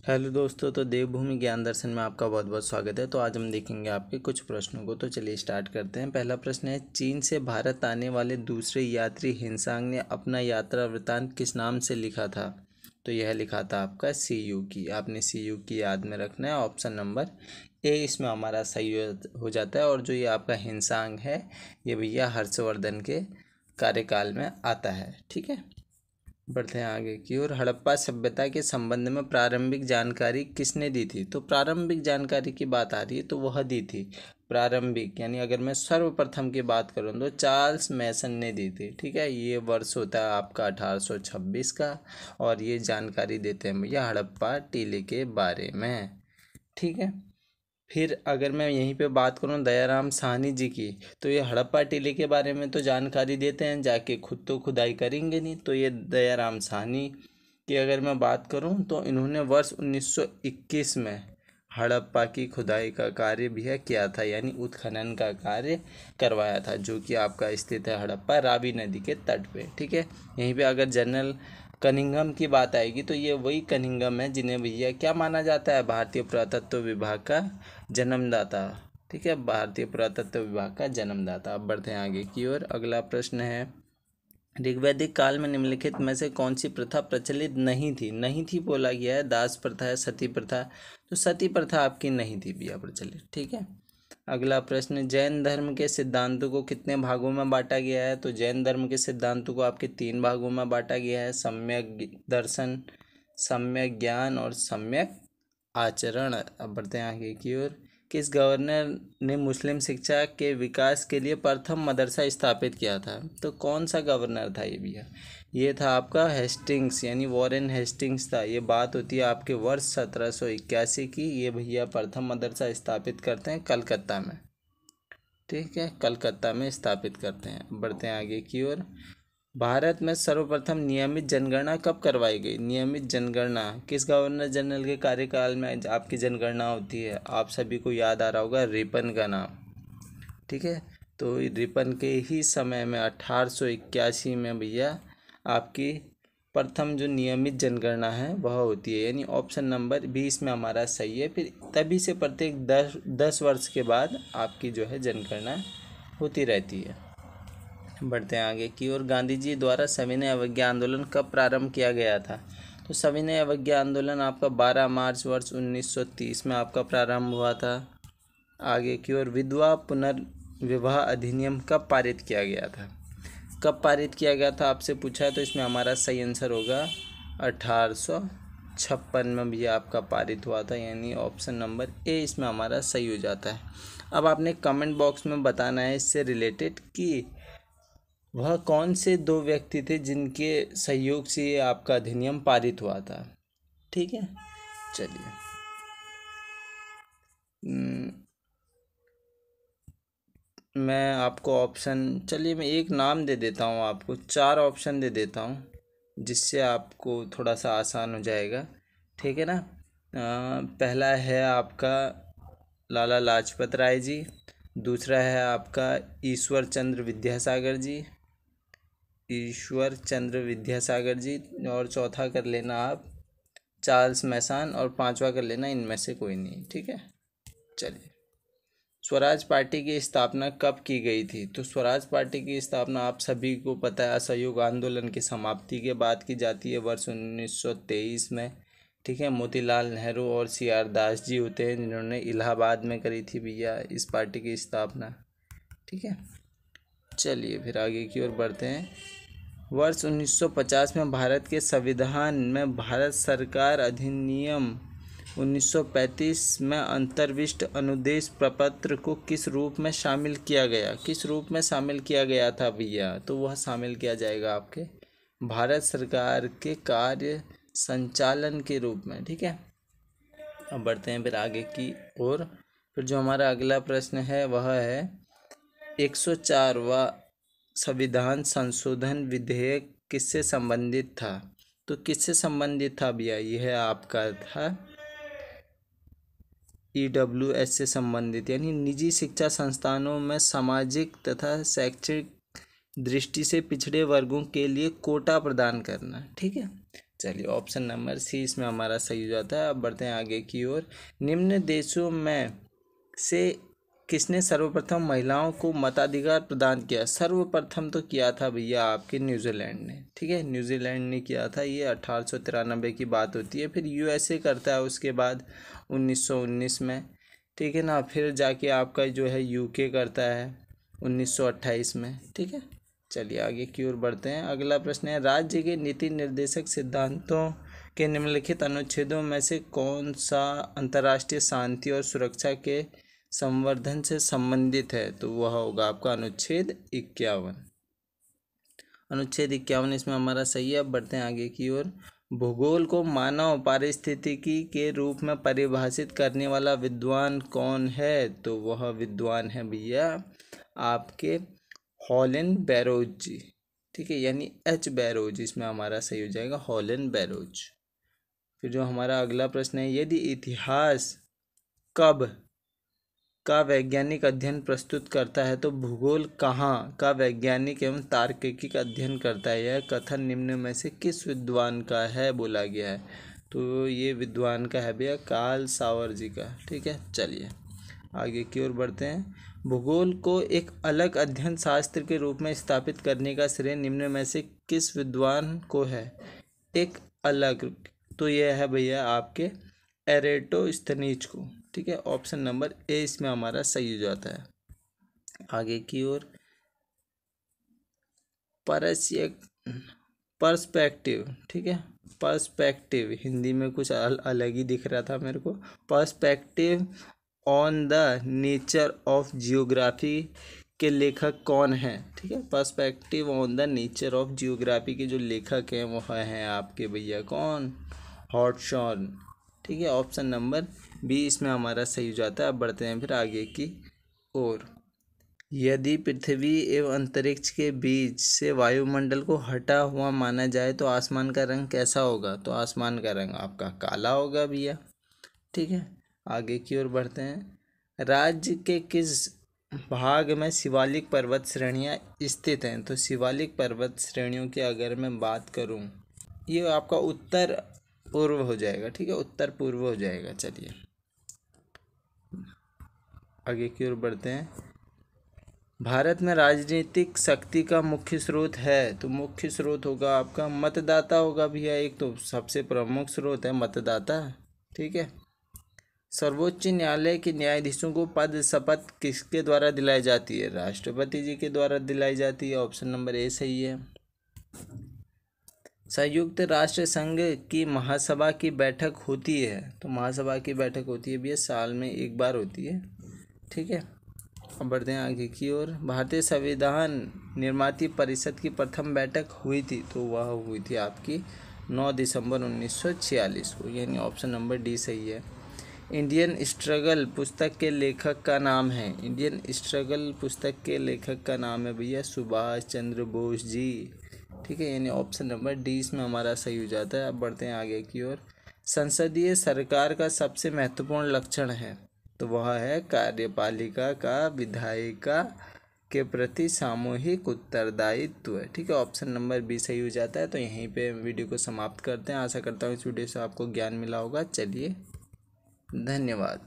Hello दोस्तों, तो देवभूमि ज्ञान दर्शन में आपका बहुत बहुत स्वागत है। तो आज हम देखेंगे आपके कुछ प्रश्नों को। तो चलिए स्टार्ट करते हैं। पहला प्रश्न है, चीन से भारत आने वाले दूसरे यात्री हिंसांग ने अपना यात्रा वृत्तांत किस नाम से लिखा था? तो यह लिखा था आपका सीयू की। आपने सीयू की याद में रखना है। ऑप्शन नंबर ए इसमें हमारा सही हो जाता है। और जो ये आपका हिंसांग है, ये भैया हर्षवर्धन के कार्यकाल में आता है। ठीक है, बढ़ते हैं आगे की ओर। हड़प्पा सभ्यता के संबंध में प्रारंभिक जानकारी किसने दी थी? तो प्रारंभिक जानकारी की बात आ रही है तो वह दी थी प्रारंभिक, यानी अगर मैं सर्वप्रथम की बात करूं तो चार्ल्स मैसन ने दी थी। ठीक है, ये वर्ष होता है आपका 1826 का। और ये जानकारी देते हैं भैया हड़प्पा टीले के बारे में। ठीक है, फिर अगर मैं यहीं पे बात करूं दयाराम साहनी जी की, तो ये हड़प्पा टीले के बारे में तो जानकारी देते हैं, जाके खुद तो खुदाई करेंगे नहीं। तो ये दयाराम साहनी की अगर मैं बात करूं तो इन्होंने वर्ष 1921 में हड़प्पा की खुदाई का कार्य भी है किया था, यानी उत्खनन का कार्य करवाया था, जो कि आपका स्थित है हड़प्पा रावी नदी के तट पे। ठीक है, यहीं पे अगर जनरल कनिंघम की बात आएगी तो ये वही कनिंघम है जिन्हें भैया क्या माना जाता है? भारतीय पुरातत्व विभाग का जन्मदाता। ठीक है, भारतीय पुरातत्व विभाग का जन्मदाता। अब बढ़ते हैं आगे की ओर। अगला प्रश्न है, ऋग्वैदिक काल में निम्नलिखित में से कौन सी प्रथा प्रचलित नहीं थी बोला गया है। दास प्रथा है, सती प्रथा। तो सती प्रथा आपकी नहीं थी भैया प्रचलित। ठीक है, अगला प्रश्न, जैन धर्म के सिद्धांतों को कितने भागों में बांटा गया है? तो जैन धर्म के सिद्धांतों को आपके 3 भागों में बांटा गया है, सम्यक दर्शन, सम्यक ज्ञान और सम्यक आचरण। अब बढ़ते हैं आगे की ओर। किस गवर्नर ने मुस्लिम शिक्षा के विकास के लिए प्रथम मदरसा स्थापित किया था? तो कौन सा गवर्नर था ये भैया? ये था आपका हेस्टिंग्स, यानी वॉरेन हेस्टिंग्स था। ये बात होती है आपके वर्ष 1781 की। ये भैया प्रथम मदरसा स्थापित करते हैं कलकत्ता में। ठीक है, कलकत्ता में स्थापित करते हैं। बढ़ते हैं आगे की ओर। भारत में सर्वप्रथम नियमित जनगणना कब करवाई गई? नियमित जनगणना किस गवर्नर जनरल के कार्यकाल में आपकी जनगणना होती है? आप सभी को याद आ रहा होगा, रिपन का नाम। ठीक है, तो रिपन के ही समय में 1881 में भैया आपकी प्रथम जो नियमित जनगणना है वह होती है, यानी ऑप्शन नंबर 20 में हमारा सही है। फिर तभी से प्रत्येक 10 वर्ष के बाद आपकी जो है जनगणना होती रहती है। बढ़ते हैं आगे की ओर। गांधी जी द्वारा सविनय अवज्ञा आंदोलन कब प्रारंभ किया गया था? तो सविनय अवज्ञा आंदोलन आपका 12 मार्च वर्ष 1930 में आपका प्रारंभ हुआ था। आगे की ओर। विधवा पुनर्विवाह अधिनियम कब पारित किया गया था? कब पारित किया गया था आपसे पूछा है, तो इसमें हमारा सही आंसर होगा 1856 में भी आपका पारित हुआ था, यानी ऑप्शन नंबर ए इसमें हमारा सही हो जाता है। अब आपने कमेंट बॉक्स में बताना है इससे रिलेटेड कि वह कौन से 2 व्यक्ति थे जिनके सहयोग से ये आपका अधिनियम पारित हुआ था। ठीक है, चलिए मैं आपको चलिए मैं एक नाम दे देता हूँ, आपको 4 ऑप्शन दे देता हूँ जिससे आपको थोड़ा सा आसान हो जाएगा। ठीक है ना। पहला है आपका लाला लाजपत राय जी, दूसरा है आपका ईश्वर चंद्र विद्यासागर जी, और चौथा कर लेना आप चार्ल्स मैसान, और 5वां कर लेना इनमें से कोई नहीं। ठीक है, चलिए। स्वराज पार्टी की स्थापना कब की गई थी? तो स्वराज पार्टी की स्थापना आप सभी को पता है असहयोग आंदोलन की समाप्ति के बाद की जाती है, वर्ष 1923 में। ठीक है, मोतीलाल नेहरू और CR दास जी होते हैं जिन्होंने इलाहाबाद में करी थी भैया इस पार्टी की स्थापना। ठीक है, चलिए फिर आगे की ओर बढ़ते हैं। वर्ष 1950 में भारत के संविधान में भारत सरकार अधिनियम 1935 में अंतर्विष्ट अनुदेश प्रपत्र को किस रूप में शामिल किया गया? किस रूप में शामिल किया गया था भैया? तो वह शामिल किया जाएगा आपके भारत सरकार के कार्य संचालन के रूप में। ठीक है, अब बढ़ते हैं फिर आगे की ओर। फिर जो हमारा अगला प्रश्न है वह है 104वां संविधान संशोधन विधेयक किससे संबंधित था? तो किससे संबंधित था भैया? यह आपका था EWS से संबंधित, यानी निजी शिक्षा संस्थानों में सामाजिक तथा शैक्षिक दृष्टि से पिछड़े वर्गों के लिए कोटा प्रदान करना। ठीक है, चलिए ऑप्शन नंबर सी इसमें हमारा सही हो जाता है। अब बढ़ते हैं आगे की ओर। निम्न देशों में से किसने सर्वप्रथम महिलाओं को मताधिकार प्रदान किया? सर्वप्रथम तो किया था भैया आपके न्यूजीलैंड ने, ठीक है, न्यूजीलैंड ने किया था। ये 1893 की बात होती है। फिर यूएसए करता है उसके बाद 1919 में, ठीक है ना। फिर जाके आपका जो है यूके करता है 1928 में, ठीक है। चलिए आगे की ओर बढ़ते हैं। अगला प्रश्न है, राज्य के नीति निर्देशक सिद्धांतों के निम्नलिखित अनुच्छेदों में से कौन सा अंतर्राष्ट्रीय शांति और सुरक्षा के संवर्धन से संबंधित है? तो वह होगा आपका अनुच्छेद 51। अनुच्छेद 51 इसमें हमारा सही है। अब बढ़ते हैं आगे की ओर। भूगोल को मानव पारिस्थितिकी के रूप में परिभाषित करने वाला विद्वान कौन है? तो वह विद्वान है भैया आपके हॉलन बैरोज जी, ठीक है, यानी एच बैरोज इसमें हमारा सही हो जाएगा, हॉलन बैरोज। फिर जो हमारा अगला प्रश्न है, यदि इतिहास कब का वैज्ञानिक अध्ययन प्रस्तुत करता है तो भूगोल कहाँ का वैज्ञानिक एवं तार्किक अध्ययन करता है? यह कथन निम्न में से किस विद्वान का है बोला गया है? तो ये विद्वान का है भैया कार्ल सावर जी का, ठीक है। चलिए आगे की ओर बढ़ते हैं। भूगोल को एक अलग अध्ययन शास्त्र के रूप में स्थापित करने का श्रेय निम्न में से किस विद्वान को है? एक अलग, तो यह है भैया आपके एरेटोस्थनीज को, ठीक है। ऑप्शन नंबर ए इसमें हमारा सही हो जाता है। आगे की ओर पर्सपेक्टिव, ठीक है, पर्सपेक्टिव हिंदी में कुछ अलग ही दिख रहा था मेरे को। Perspective on the nature of geography के लेखक कौन हैं? ठीक है, perspective on the nature of geography के जो लेखक हैं वो हैं आपके भैया कौन? हॉटशॉन, ठीक है। ऑप्शन नंबर बी इसमें हमारा सही हो जाता है। अब बढ़ते हैं फिर आगे की ओर। यदि पृथ्वी एवं अंतरिक्ष के बीच से वायुमंडल को हटा हुआ माना जाए तो आसमान का रंग कैसा होगा? तो आसमान का रंग आपका काला होगा भैया, ठीक है। आगे की ओर बढ़ते हैं। राज्य के किस भाग में शिवालिक पर्वत श्रेणियाँ स्थित हैं? तो शिवालिक पर्वत श्रेणियों की अगर मैं बात करूं, ये आपका उत्तर पूर्व हो जाएगा, ठीक है, उत्तर पूर्व हो जाएगा। चलिए आगे की ओर बढ़ते हैं। भारत में राजनीतिक शक्ति का मुख्य स्रोत है? तो मुख्य स्रोत होगा आपका मतदाता होगा भैया। एक तो सबसे प्रमुख स्रोत है मतदाता, ठीक है। सर्वोच्च न्यायालय के न्यायाधीशों को पद शपथ किसके द्वारा दिलाई जाती है? राष्ट्रपति जी के द्वारा दिलाई जाती है। ऑप्शन नंबर ए सही है। संयुक्त राष्ट्र संघ की महासभा की बैठक होती है? तो महासभा की बैठक होती है भैया साल में एक बार होती है, ठीक है। अब बढ़ते हैं आगे की ओर। भारतीय संविधान निर्माती परिषद की प्रथम बैठक हुई थी? तो वह हुई थी आपकी 9 दिसंबर 1946 को, यानी ऑप्शन नंबर डी सही है। इंडियन स्ट्रगल पुस्तक के लेखक का नाम है? इंडियन स्ट्रगल पुस्तक के लेखक का नाम है भैया सुभाष चंद्र बोस जी, ठीक है, यानी ऑप्शन नंबर डी इसमें हमारा सही हो जाता है। अब बढ़ते हैं आगे की ओर। संसदीय सरकार का सबसे महत्वपूर्ण लक्षण है? तो वह है कार्यपालिका का विधायिका के प्रति सामूहिक उत्तरदायित्व, ठीक है। ऑप्शन नंबर बी सही हो जाता है। तो यहीं पे वीडियो को समाप्त करते हैं। आशा करता हूँ इस वीडियो से आपको ज्ञान मिला होगा। चलिए धन्यवाद।